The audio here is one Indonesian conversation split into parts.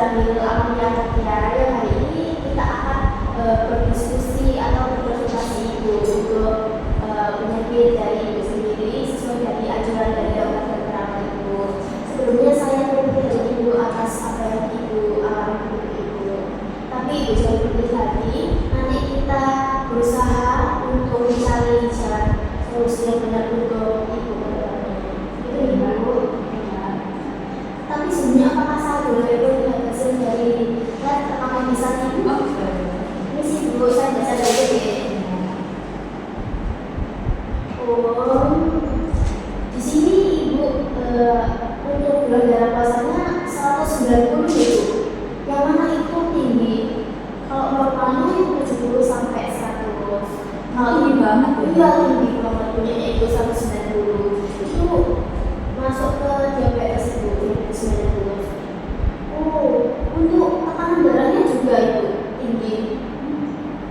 Jamil Amalia yang hari ini kita akan berdiskusi atau berkonsultasi Ibu untuk penyakit dari Ibu sendiri sesuai dari anjuran dari dokter dan perawat Ibu. Sebelumnya saya berterima Ibu atas apa yang Ibu alami untuk Ibu. Tapi Ibu jangan berhenti hati, nanti kita berusaha untuk mencari jalan solusi yang benar untuk Ibu ke depannya. Itu Ibu. Tapi sebenarnya apakah saya boleh melihat hasil dari lab rekaman bisa Ibu? Ini sih dulu saya baca dari ini. Di sini Ibu untuk gula darah puasanya 190 Ibu. Yang mana itu tinggi. Kalau normalnya itu 70 sampai 100. Kalau tinggi banget ya? Iya tinggi banget. Punya itu 190. Itu masuk ke diabetes Ibu. 90. Untuk tekanan darahnya juga itu tinggi.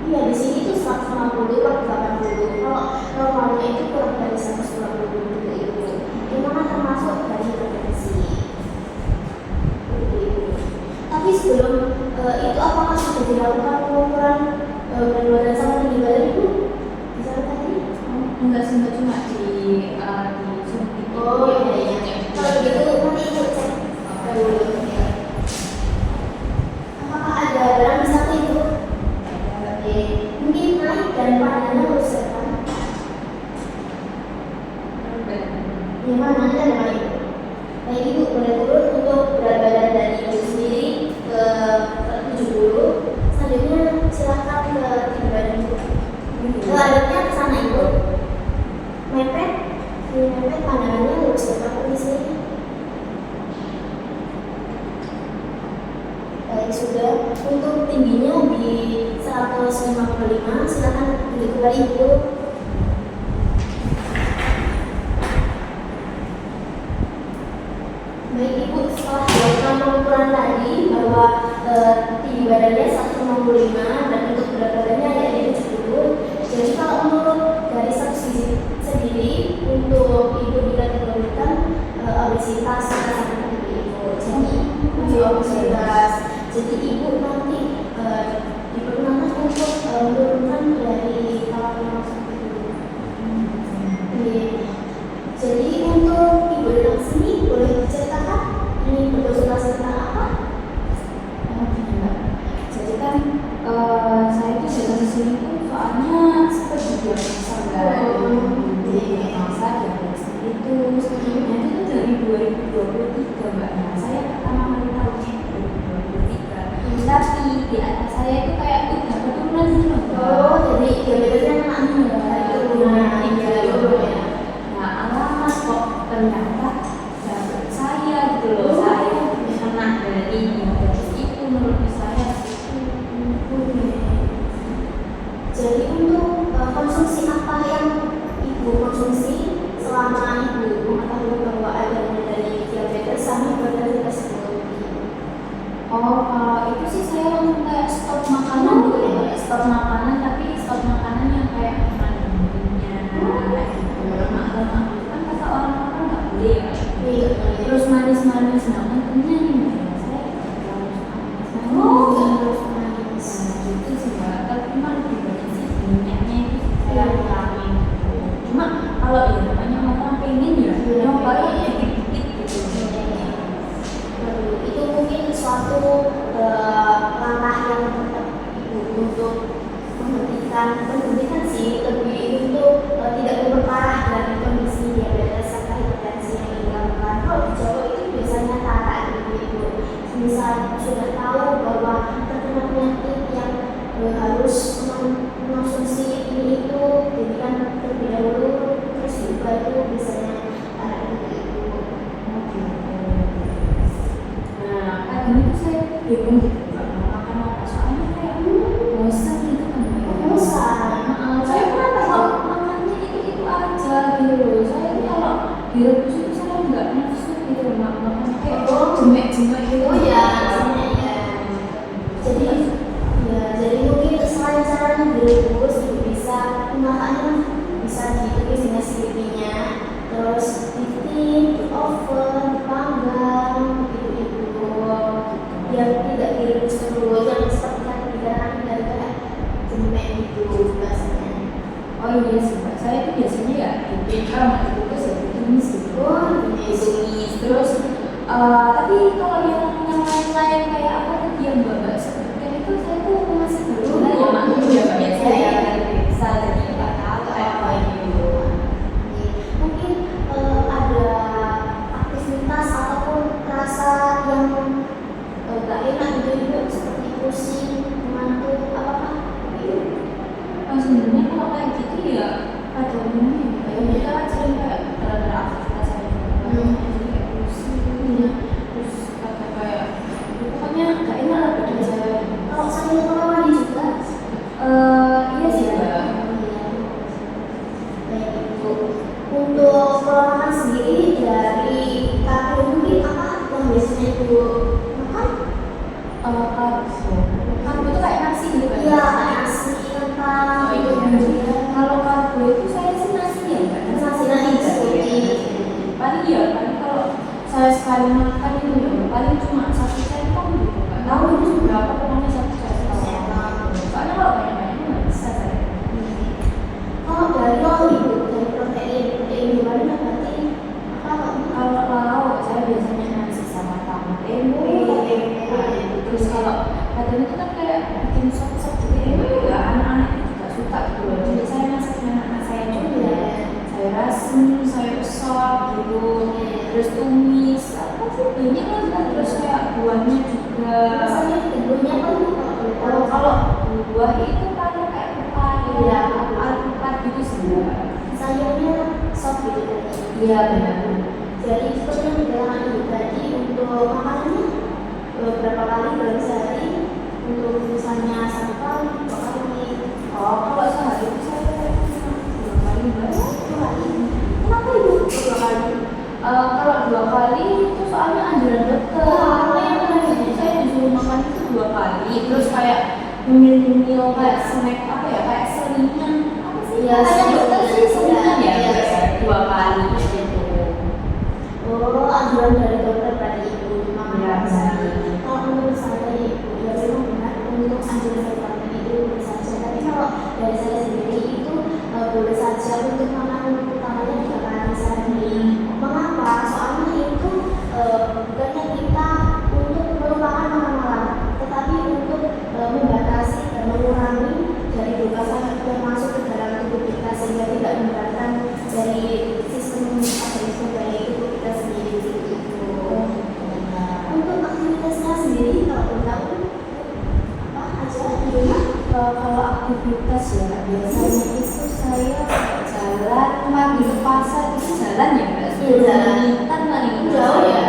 Iya di sini itu 150 per 80. Kalau normalnya itu kurang dari 120 gitu Ibu. Dimana termasuk dari hipertensi. Tapi sebelum itu apakah sudah dilakukan pengukuran berat badan sama tinggi badan Ibu? Bisa tadi? Enggak sih, cuma di suntik. Oh iya. Kalau gitu nanti Ibu cek dulu. Apakah ada barang di saku itu? Oke. Mungkin naik dan padanya harus kan? Yang mana ada nama Ibu? Baik Ibu boleh turun untuk berat badan dari Ibu sendiri ke 70. Selanjutnya silakan ke tinggi badan Ibu. Selanjutnya ke sana Ibu. Mepet pandangannya lurus ke belakang di sini. Baik sudah. Untuk tingginya di 155, silakan duduk kembali Ibu. Baik Ibu, setelah dilakukan pengukuran tadi bahwa tinggi badannya 165 dan untuk berat badannya yaitu 70. Jadi kalau menurut dari saksi sendiri untuk Ibu dikategorikan obesitas sampai Ibu. Jadi uji obesitas. Jadi Ibu nanti diperkenalkan untuk menurunkan dari kalori sampai Ibu. Jadi untuk Ibu datang sini boleh diceritakan ini berkonsultasi tentang apa? Jadi kan saya itu datang ke sini tuh soalnya seperti diagnosa diagnosa diabetes itu sebelumnya itu dari 2023 Mbak. Nah saya pertama kali tahunya 2023. Tapi di atas saya itu kayak udah keturunan gitu loh. Oh jadi diabetesnya anak ya. Nah alamat kok ternyata dapet saya gitu loh. Saya anak dari diabetes itu menurut saya. Jadi untuk konsumsi apa yang Ibu konsumsi selama Ibu mengetahui bahwa adanya dari diabetes sama hipertensi tersebut? Oh kalau itu sih saya langsung kayak stop makanan gitu ya. Stop makanan tapi stop makanan yang kayak makanannya kayak gitu. Lemak-lemak itu kan kata orang-orang nggak boleh ya. Terus manis-manis, nah untungnya nih Mbak ya saya tidak terlalu suka manis-manis. Gitu sih Mbak, tapi cuma lebih banyak sih minyaknya itu saya kurangin. Cuma kalau ya namanya orang pengen ya nyobain dikit-dikit gitu. Itu mungkin suatu langkah yang tepat Ibu untuk menghentikan sih lebih untuk tidak memperparah dari kondisi diabetes serta hipertensi yang dilakukan. Kalau di Jawa itu biasanya tara Ibu. Misal sudah tahu bahwa terkena penyakit yang harus mengonsumsi ini itu, jadi kan terlebih dahulu terus diubah itu biasanya tara Ibu. Nah, kayak gini tuh saya bingung gitu Mbak, mau makan apa soalnya kayak bosan gitu kan Mbak. Bosan. Saya kenapa kalau makannya itu aja gitu loh. Saya ini kalau direbus itu saya nggak nafsu gitu loh makan kayak jemek-jemek gitu. Oh ya, jadi mungkin selain caranya direbus Ibu bisa makannya bisa ditumis dengan siripnya, terus di oven, dipanggang, gitu Ibu. Biar mau dibungkus ya ditumis gitu. Ditumis terus tapi kalau yang lain-lain kayak apa tadi yang babak seperti itu saya tuh masih belum ya maklum ya Mbak, saya jarang bisa jadi nggak tahu kayak apa gitu. Mungkin ada aktivitas ataupun rasa yang gak enak gitu juga seperti pusing, mengantuk, apakah itu? Sebenarnya kalau kayak gitu ya pada umumnya ya kita kan sering kayak gara-gara aktivitas saya jadi kayak pusing terus kayak pokoknya gak enak lah badan saya. Kalau sambil kamar mandi juga? Iya sih Mbak. Baik itu. Untuk pola makan sendiri dari karbo mungkin apa yang biasanya itu makan? Karbo itu kayak nasi gitu kan? Iya, kayak nasi, kentang, iya. Kalau karbo itu saya sih nasi ya Mbak. Paling kalau saya sekali makan itu ya paling cuma 1 sendok gitu. Nggak tahu itu berapa, pokoknya 1 sendok. Soalnya kalau banyak-banyak nggak bisa saya. Kalau dari protein gimana berarti apa? Kalau lauk saya biasanya nasi sama tahu tempe. Terus kalau kadang itu kan kayak bikin sop-sop gitu ya, anak-anak itu juga suka gitu loh. Jadi saya masakin anak-anak saya juga. Sayur asem, sayur sop gitu, terus tumis, apa sih banyak lah. Terus kayak buahnya juga. Biasanya buahnya apa tuh? Kalau buah itu paling kayak pepaya, alpukat gitu sih. Sayurnya sop gitu tadi. Iya benar. Jadi seperti yang dikatakan ibu tadi untuk makanannya berapa kali dalam sehari? Untuk misalnya 1 kali, 2 kali. Kalau sehari itu saya 2 kali banyak. 2 kali. Kenapa ibu 2 kali? Kalau 2 kali itu soalnya anjuran dokter. Karena yang tadi saya disuruh makan itu 2 kali. Terus kayak nyemil-nyemil kayak snack apa ya, kayak selingan apa sih? Ya, ada dokter sih selingan ya, ya, 2 kali gitu. Oh, anjuran dari dokter tadi ibu makan Ya, sehari. Kalau menurut saya ibu ya memang benar untuk anjuran dokter itu boleh saja. Tapi kalau dari saya sendiri itu boleh saja untuk makan utamanya 3 kali sehari. Mengapa? Soalnya itu bukannya kita untuk melupakan makan malam, tetapi untuk membatasi dan mengurangi dari glukosa yang masuk ke dalam tubuh kita sehingga tidak memberatkan dari sistem metabolisme dari tubuh kita sendiri gitu. Untuk aktivitasnya sendiri kalau boleh tahu apa aja di rumah? Kalau aktivitas ya biasanya itu saya jalan pagi ke pasar itu jalan ya Mbak. Iya, jalan. Kan paling Jauh ya?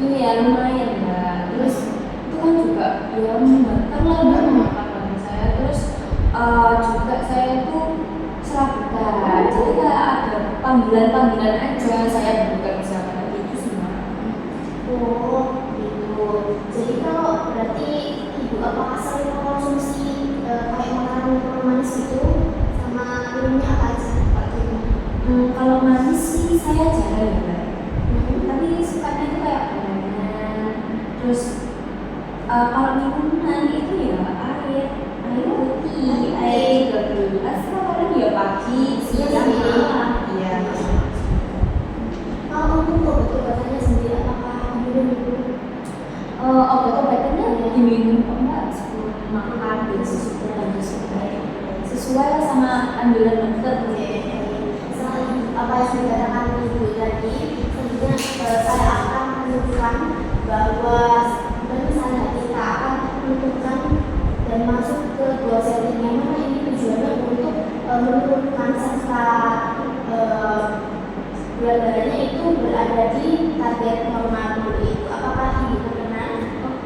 Iya lumayan Mbak. Terus itu kan juga ya membantu lah Mbak makan bagi saya. Terus juga saya itu serabutan. Jadi kayak ada panggilan-panggilan aja saya bekerja kayak gitu sih Mbak. Oh, gitu. Jadi kalau berarti ibu apakah sering mengkonsumsi kayak makanan manis gitu sama minumnya apa aja Pak? Kalau manis sih saya jarang ya Mbak. Tapi sukanya itu kayak gorengan. Terus kalau minuman itu ya air putih, air 3 gelas kadang ya pagi, siang, malam. Iya. Kalau untuk obat-obatannya sendiri apakah minum ibu? Obat-obatannya diminum kok Mbak sebelum makan sesuai lah sama anjuran dokter. Selain apa yang dikatakan ibu tadi, tentunya saya akan menunjukkan bahwa misalnya kita akan menentukan dan masuk ke 2 setting yang mana ini tujuannya untuk menurunkan serta berat badannya itu berada di target normal dulu itu. Apakah ibu berkenan?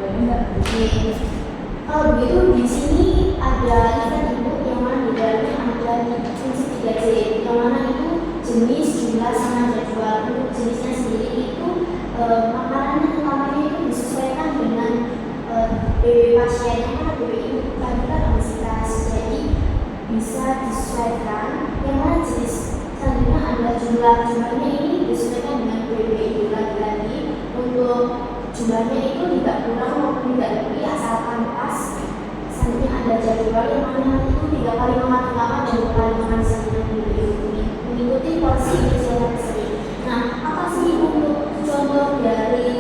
Benar. Kalau begitu di sini ada event ibu yang mana di dalamnya ada fungsi 3C yang mana itu jenis, jumlah, sama jadwal. Untuk jenisnya sendiri itu makanannya utamanya itu disesuaikan dengan BB pasien yang mana BB ibu tadi kan obesitas, jadi bisa disesuaikan yang mana jenis selanjutnya adalah jumlahnya ini disesuaikan dengan BB ibu lagi-lagi. Untuk jumlahnya itu tidak kurang maupun tidak lebih asalkan pas. Selanjutnya ada jadwal yang mana itu 3 kali makan utama dan 2 kali makan siang, mengikuti porsi kecilnya sih. Nah, apa sih untuk contoh dari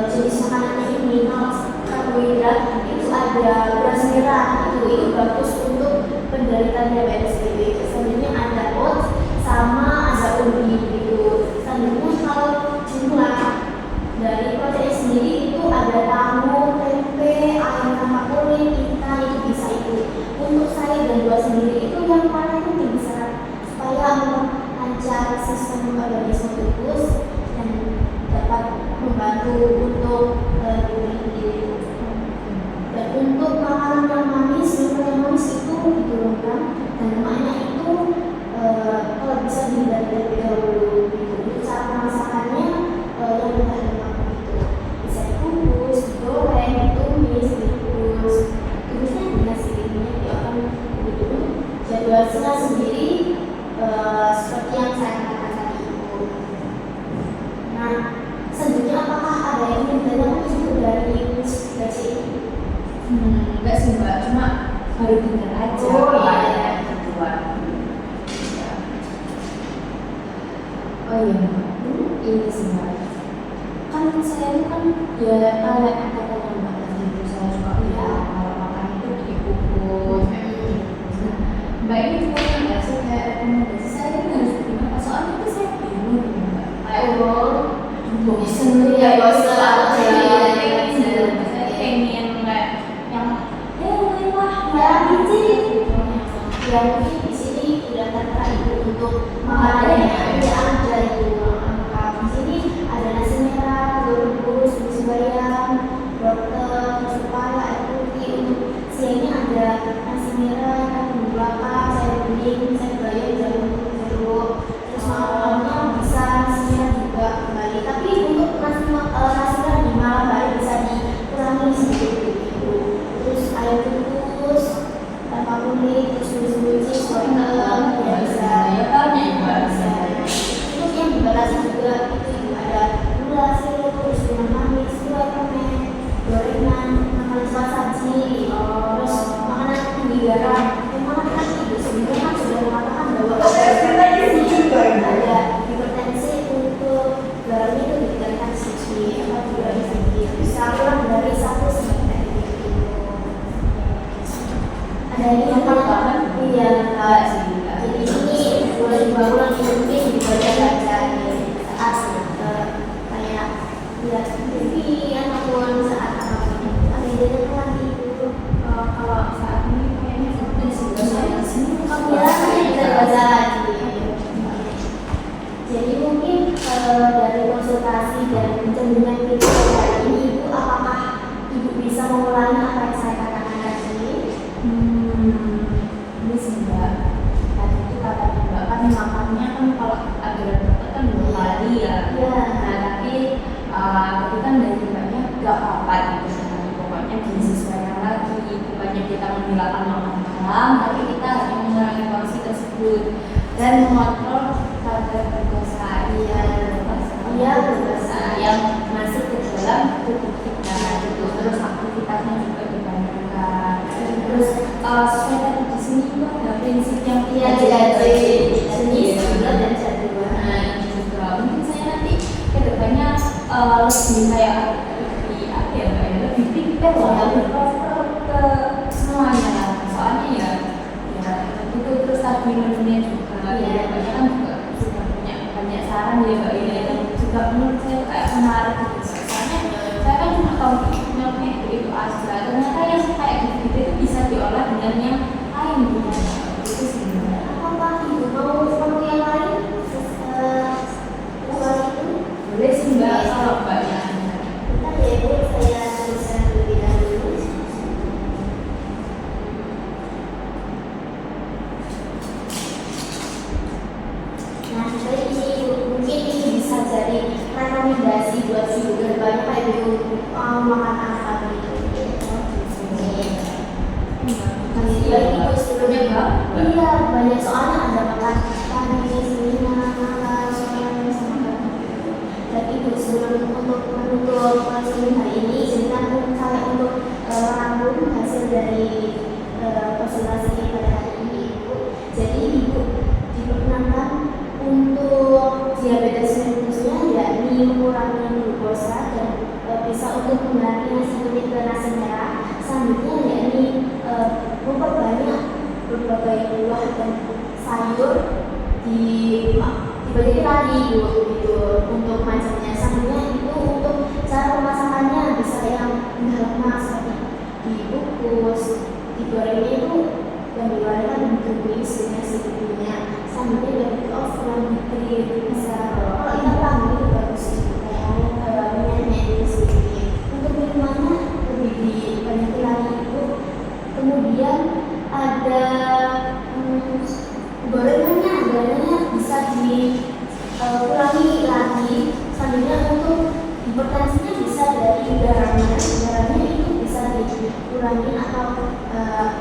jenis makanannya ini? Kalau karbohidrat itu ada beras merah, itu bagus untuk penderita diabetes gitu. Selanjutnya ada oats sama ada ubi gitu. Selanjutnya kalau jumlah dari protein sendiri itu ada tahu, tempe, ayam tanpa kulit, ikan itu bisa itu. Untuk saya dan buat sendiri itu yang mana itu bisa supaya memperlancar sistem organisme tubuh dan dapat membantu untuk tubuh diri. Dan untuk makanan yang manis, yang manis itu diturunkan dan lemaknya itu kalau bisa dihindari terlebih dahulu gitu. Untuk cara masakannya yang rendah lemak gitu. Bisa dikukus, digoreng, ditumis, dikukus. Tumisnya dengan sedikitnya dia akan begitu. Jadwalnya sendiri seperti yang saya katakan tadi itu. Nah, selanjutnya apakah ada yang ditanyakan juga dari gaji ini? Enggak sih Mbak, cuma baru dengar aja. Oh, iya. Yang kedua. Oh iya, ini sih Mbak. Kan saya ini kan ya kayak katanya Mbak tadi itu saya suka bilang kalau makan itu dikukus. Nah, Mbak ini juga nggak sih kayak rekomendasi saya ini harus gimana? Soalnya itu saya bingung gitu Mbak. Kayak bosen Ya, bosen. Saya pengen kayak yang mewah, Ya, biji. Ya, mungkin di sini tidak tertera itu untuk makanan yang ada itu. Di sini ada nasi merah, telur rebus, biji bayam, wortel, kepala, air putih. Untuk siangnya ada nasi merah, ikan bumbu bakar, sayur bening, sayur bayam, jagung, jeruk. Terus malamnya bisa nasi merah juga kembali. Tapi untuk nasi merah di malam hari bisa dikurangi sedikit gitu. Terus air kukus tanpa kulit, terus biji-biji, wortel, ya bisa. Bisa. Untuk yang dibatasi juga itu ada gula, sirup, terus dengan manis, gula, permen, gorengan, makanan cepat saji, terus makanan tinggi garam. Yang mana kan itu sebenarnya kan sudah mengatakan bahwa ada hipertensi untuk garam itu dikatakan siji atau juga sedikit bisa kurang dari 1 sampai 3 gitu. Ada ini yang tambahan? Iya, Kak. Jadi ini boleh dibangun mungkin dibaca saat kayak lihat TV ataupun saat ada yang lagi itu. kalau saat ini kayaknya sudah saya sini Ya, bisa dibaca lagi. Jadi mungkin dari konsultasi dan pencenderungan kita hari ini Ibu, apakah Ibu bisa mengulangi apa yang saya katakan tadi? Ini sih Mbak, tadi itu kata Mbak kan makannya kan kalau ada berat kan 2 kali ya. Iya. Nah tapi tadi kan dari Mbaknya gak apa-apa gitu. Pokoknya disesuaikan lagi. Bukannya kita menghilangkan makan malam, tapi kita hanya mengurangi porsi tersebut dan mengontrol kadar glukosa. Iya, glukosa yang masuk ke dalam tubuh kita gitu. Terus aktivitasnya juga dibandingkan. Terus sesuai tadi di sini juga ada prinsip yang jenis gula dan jadwal. Nah ini juga mungkin saya nanti kedepannya lebih kayak lebih apa ya Mbak, lebih pintar lah, lebih cover ke semuanya. Soalnya ya itu terus tadi menunya juga ya Mbaknya kan juga sudah punya banyak saran ya Mbak ya, itu juga menurut saya kayak menarik gitu. Soalnya saya kan cuma tahu milknya itu aja, ternyata yang kayak gitu itu bisa diolah dengan yang lain gitu. Itu sih Mbak. Apakah Ibu mau menu yang lain? Soal itu? Boleh sih Mbak kalau Mbaknya. Bentar ya Ibu, saya tuliskan terlebih dahulu. Nah, jadi ini mungkin ini bisa jadi rekomendasi buat si Ibu kedepannya Pak Ibu makan apa gitu. Iya, itu sebelumnya Mbak. Iya, banyak soalnya ada makan pagi, siang, malam, sore, sama gitu. Dan itu sebelum untuk menutup konseling hari ini, izinkan saya untuk merangkum hasil dari konsultasi pada hari ini Ibu. Jadi Ibu diperkenankan untuk mengganti nasi kuning ke nasi merah. Selanjutnya yakni memperbanyak berbagai buah dan sayur dibagi lagi gitu untuk macamnya. Selanjutnya itu untuk cara pemasakannya bisa yang lemak seperti dibungkus, digorengnya itu yang diwarnakan ditumis dengan secukupnya. Selanjutnya dari itu oven dikritik bisa. Kalau ikan panggang itu bagus kayak minyaknya itu sedikit. Untuk minumannya lebih dibanyakin lagi itu. Kemudian ada gorengannya bisa dikurangi lagi. Selanjutnya untuk hipertensinya bisa dari garamnya itu bisa dikurangi atau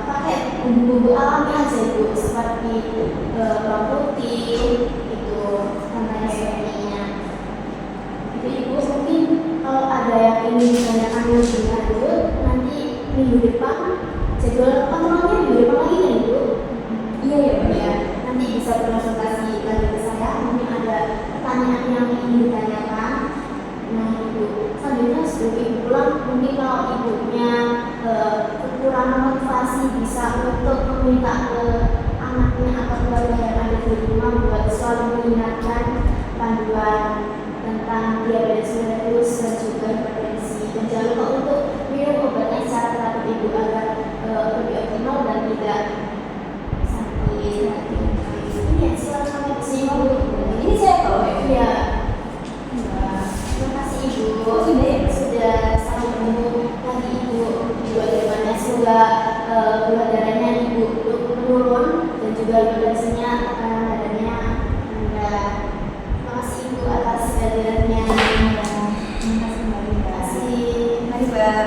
pakai bumbu-bumbu alami aja itu seperti bawang putih itu dan lain sebagainya. Itu ibu mungkin kalau ada yang ingin ditanyakan lebih lanjut nanti minggu depan jadwal kontrolnya minggu depan lagi kan ibu? Iya ya Bu ya. Nanti bisa berkonsultasi lagi ke saya. Mungkin ada pertanyaan yang ingin ditanyakan. Nah ibu, selanjutnya sebelum ibu pulang, mungkin kalau ibunya kekurangan motivasi bisa untuk meminta ke anaknya atau keluarga yang ada di rumah buat selalu mengingatkan panduan tentang diabetes mellitus dan juga hipertensi. Dan jangan lupa untuk minum obatnya secara teratur ibu agar lebih optimal dan tidak sakit. Ini ya silakan sampai di sini ibu. Ini saya tahu ya. Iya. Terima kasih ibu. Sudah sampai ketemu lagi ibu. Bagaimana semoga gula darahnya ibu menurun dan juga hipertensinya badannya rendah. Terima kasih ibu atas kehadirannya. Terima kasih. Mari Mbak.